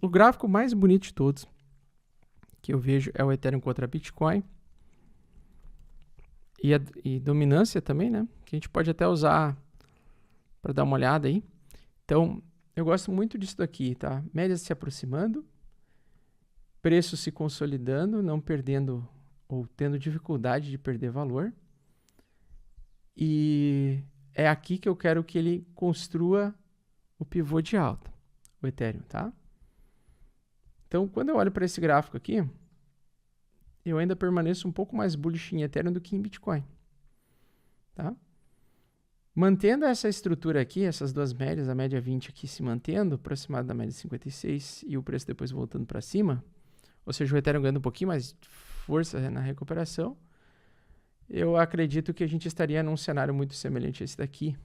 O gráfico mais bonito de todos que eu vejo é o Ethereum contra Bitcoin. E dominância também, né? Que a gente pode até usar para dar uma olhada aí. Então, eu gosto muito disso daqui, tá? Média se aproximando, preço se consolidando, não perdendo ou tendo dificuldade de perder valor. E é aqui que eu quero que ele construa o pivô de alta, o Ethereum, tá? Então, quando eu olho para esse gráfico aqui, eu ainda permaneço um pouco mais bullish em Ethereum do que em Bitcoin, tá? Mantendo essa estrutura aqui, essas duas médias, a média 20 aqui se mantendo, aproximado da média 56 e o preço depois voltando para cima, ou seja, o Ethereum ganhando um pouquinho mais de força na recuperação, eu acredito que a gente estaria num cenário muito semelhante a esse daqui,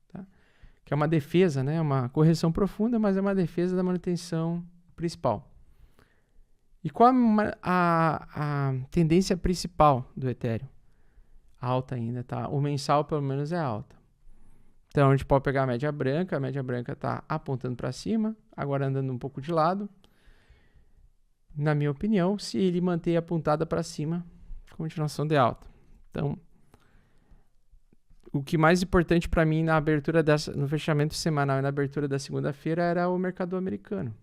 tá? Que é uma defesa, né? Uma correção profunda, mas é uma defesa da manutenção principal. E qual a tendência principal do Ethereum? Alta ainda, tá? O mensal, pelo menos, é alta. Então, a gente pode pegar a média branca está apontando para cima, agora andando um pouco de lado. Na minha opinião, se ele manter apontada para cima, continuação de alta. Então, o que mais importante para mim na abertura no fechamento semanal e na abertura da segunda-feira era o mercado americano.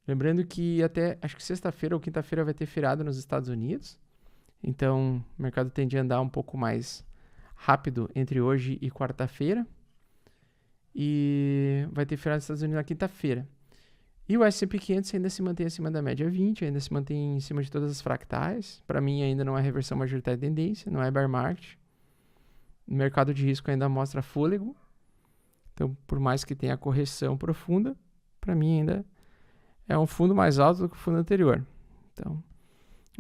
Lembrando que até, acho que sexta-feira ou quinta-feira vai ter feriado nos Estados Unidos. Então, o mercado tende a andar um pouco mais rápido entre hoje e quarta-feira. E vai ter feriado nos Estados Unidos na quinta-feira. E o S&P 500 ainda se mantém acima da média 20, ainda se mantém em cima de todas as fractais. Para mim, ainda não é reversão majoritária de tendência, não é bear market. O mercado de risco ainda mostra fôlego. Então, por mais que tenha correção profunda, para mim ainda é um fundo mais alto do que o fundo anterior. Então,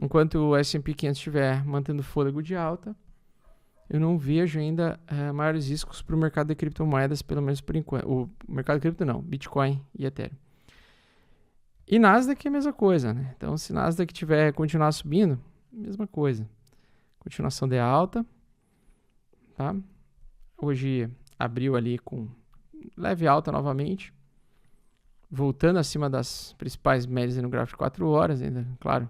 enquanto o S&P 500 estiver mantendo fôlego de alta, eu não vejo ainda maiores riscos para o mercado de criptomoedas, pelo menos por enquanto. O mercado de cripto não, Bitcoin e Ethereum. E Nasdaq é a mesma coisa, né? Então, se Nasdaq continuar subindo, mesma coisa. Continuação de alta, tá? Hoje abriu ali com leve alta novamente, voltando acima das principais médias no gráfico de 4 horas, ainda, claro,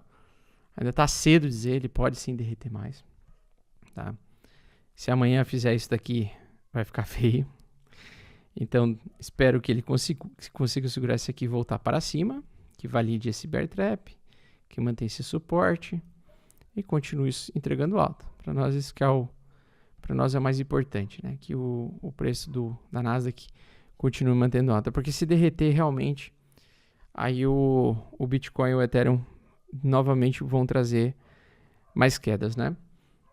ainda está cedo dizer, ele pode sim derreter mais, tá? Se amanhã fizer isso daqui, vai ficar feio. Então, espero que ele consiga segurar isso aqui e voltar para cima, que valide esse bear trap, que mantenha esse suporte e continue entregando alta. Para nós, isso que é para nós é o mais importante, né? Que o preço da Nasdaq continue mantendo alta. Porque se derreter realmente, aí o Bitcoin e o Ethereum novamente vão trazer mais quedas, né?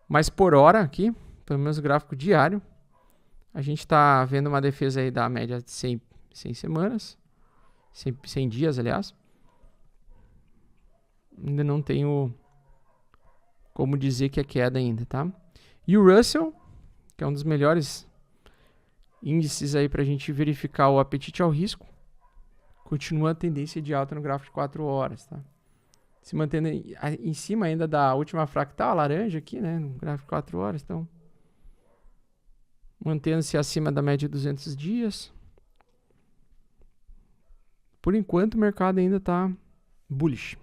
Mas por hora aqui, pelo menos gráfico diário, a gente está vendo uma defesa aí da média de 100 semanas, 100 dias, aliás. Ainda não tenho como dizer que é queda ainda, tá? E o Russell, que é um dos melhores índices aí para a gente verificar o apetite ao risco, continua a tendência de alta no gráfico de 4 horas, tá? Se mantendo em cima ainda da última fractal, laranja aqui, né? No gráfico de 4 horas, então mantendo-se acima da média de 200 dias. Por enquanto, o mercado ainda está bullish,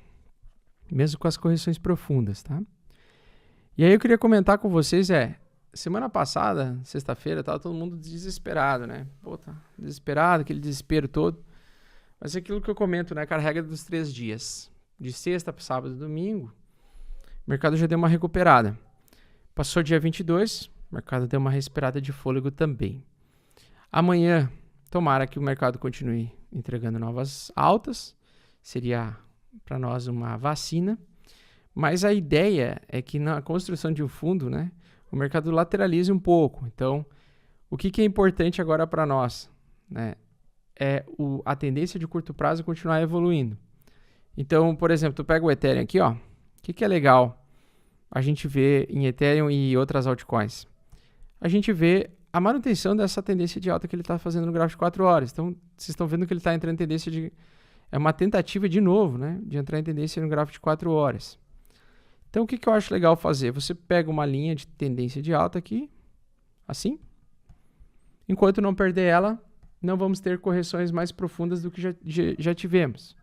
mesmo com as correções profundas, tá? E aí eu queria comentar com vocês, semana passada, sexta-feira, tava todo mundo desesperado, né? Pô, tá desesperado, aquele desespero todo. Mas é aquilo que eu comento, né? Cara, a regra dos 3 dias. De sexta para sábado e domingo, o mercado já deu uma recuperada. Passou dia 22, o mercado deu uma respirada de fôlego também. Amanhã, tomara que o mercado continue entregando novas altas. Seria para nós uma vacina. Mas a ideia é que na construção de um fundo, né, o mercado lateralize um pouco. Então, o que é importante agora para nós, né, é a tendência de curto prazo continuar evoluindo. Então, por exemplo, tu pega o Ethereum aqui, ó. O que é legal a gente vê em Ethereum e outras altcoins? A gente vê a manutenção dessa tendência de alta que ele está fazendo no gráfico de 4 horas. Então, vocês estão vendo que ele está entrando em tendência de... É uma tentativa de novo, né? De entrar em tendência no gráfico de 4 horas. Então, o que eu acho legal fazer? Você pega uma linha de tendência de alta aqui, assim. Enquanto não perder ela, não vamos ter correções mais profundas do que já tivemos.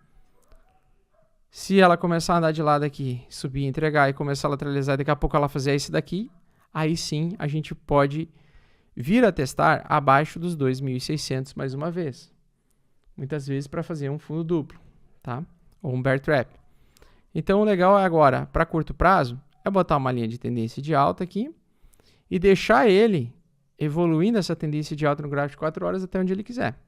Se ela começar a andar de lado aqui, subir, entregar e começar a lateralizar, daqui a pouco ela fazer isso daqui, aí sim a gente pode vir a testar abaixo dos 2.600 mais uma vez. Muitas vezes para fazer um fundo duplo, tá? Ou um bear trap. Então o legal é agora, para curto prazo, é botar uma linha de tendência de alta aqui e deixar ele evoluindo essa tendência de alta no gráfico de 4 horas até onde ele quiser.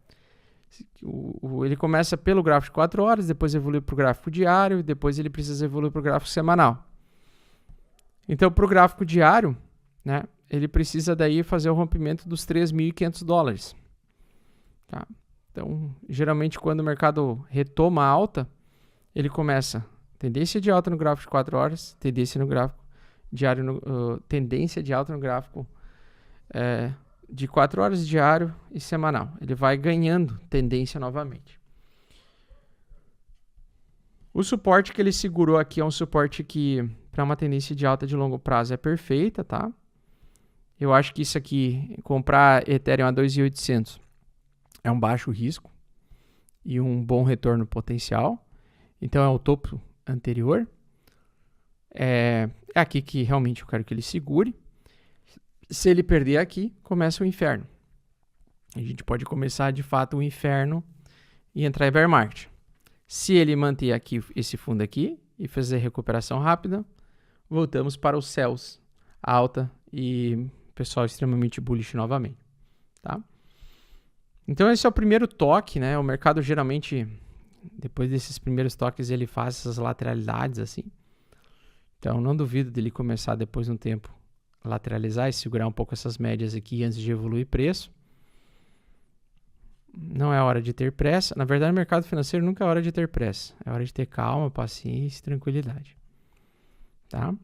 Ele começa pelo gráfico de 4 horas, depois evolui para o gráfico diário, depois ele precisa evoluir para o gráfico semanal. Então, para o gráfico diário, né, ele precisa daí fazer o rompimento dos $3.500. Tá? Então, geralmente, quando o mercado retoma a alta, ele começa tendência de alta no gráfico de 4 horas, tendência no gráfico diário, tendência de alta no gráfico de 4 horas diário e semanal. Ele vai ganhando tendência novamente. O suporte que ele segurou aqui é um suporte que, para uma tendência de alta de longo prazo, é perfeita, tá? Eu acho que isso aqui, comprar Ethereum a 2.800 é um baixo risco e um bom retorno potencial. Então é o topo anterior. É aqui que realmente eu quero que ele segure. Se ele perder aqui, começa o inferno. A gente pode começar de fato o inferno e entrar em bear market. Se ele manter aqui esse fundo aqui e fazer recuperação rápida, voltamos para os céus alta e pessoal extremamente bullish novamente, tá? Então esse é o primeiro toque, né? O mercado geralmente, depois desses primeiros toques, ele faz essas lateralidades assim. Então não duvido dele começar depois de um tempo lateralizar e segurar um pouco essas médias aqui antes de evoluir preço. Não é hora de ter pressa. Na verdade, no mercado financeiro nunca é hora de ter pressa. É hora de ter calma, paciência e tranquilidade. Tá?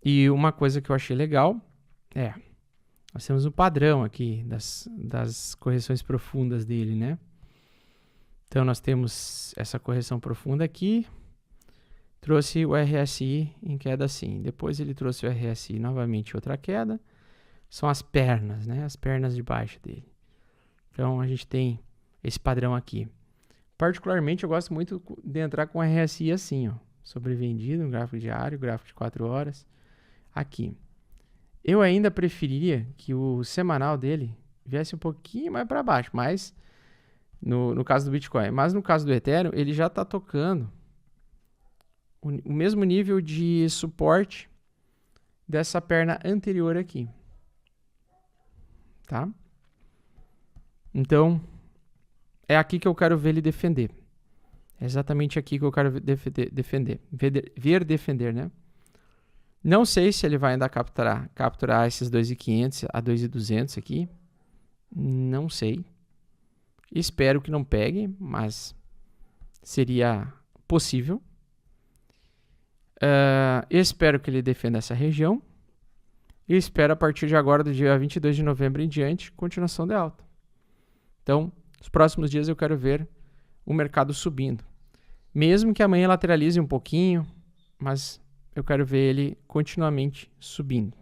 E uma coisa que eu achei legal nós temos um padrão aqui das correções profundas dele, né? Então, nós temos essa correção profunda aqui. Trouxe o RSI em queda assim. Depois ele trouxe o RSI novamente outra queda. São as pernas, né? As pernas de baixo dele. Então a gente tem esse padrão aqui. Particularmente eu gosto muito de entrar com o RSI assim, ó. Sobrevendido no gráfico diário, gráfico de 4 horas. Aqui. Eu ainda preferiria que o semanal dele viesse um pouquinho mais para baixo. Mas no caso do Bitcoin. Mas no caso do Ethereum, ele já está tocando o mesmo nível de suporte dessa perna anterior aqui, tá? Então, é aqui que eu quero ver ele defender. É exatamente aqui que eu quero ver defender, né? Não sei se ele vai ainda capturar esses 2.500 a 2.200 aqui. Não sei. Espero que não pegue, mas seria possível. Espero que ele defenda essa região e espero a partir de agora, do dia 22 de novembro em diante, continuação de alta. Então, nos próximos dias eu quero ver o mercado subindo. Mesmo que amanhã lateralize um pouquinho, mas eu quero ver ele continuamente subindo.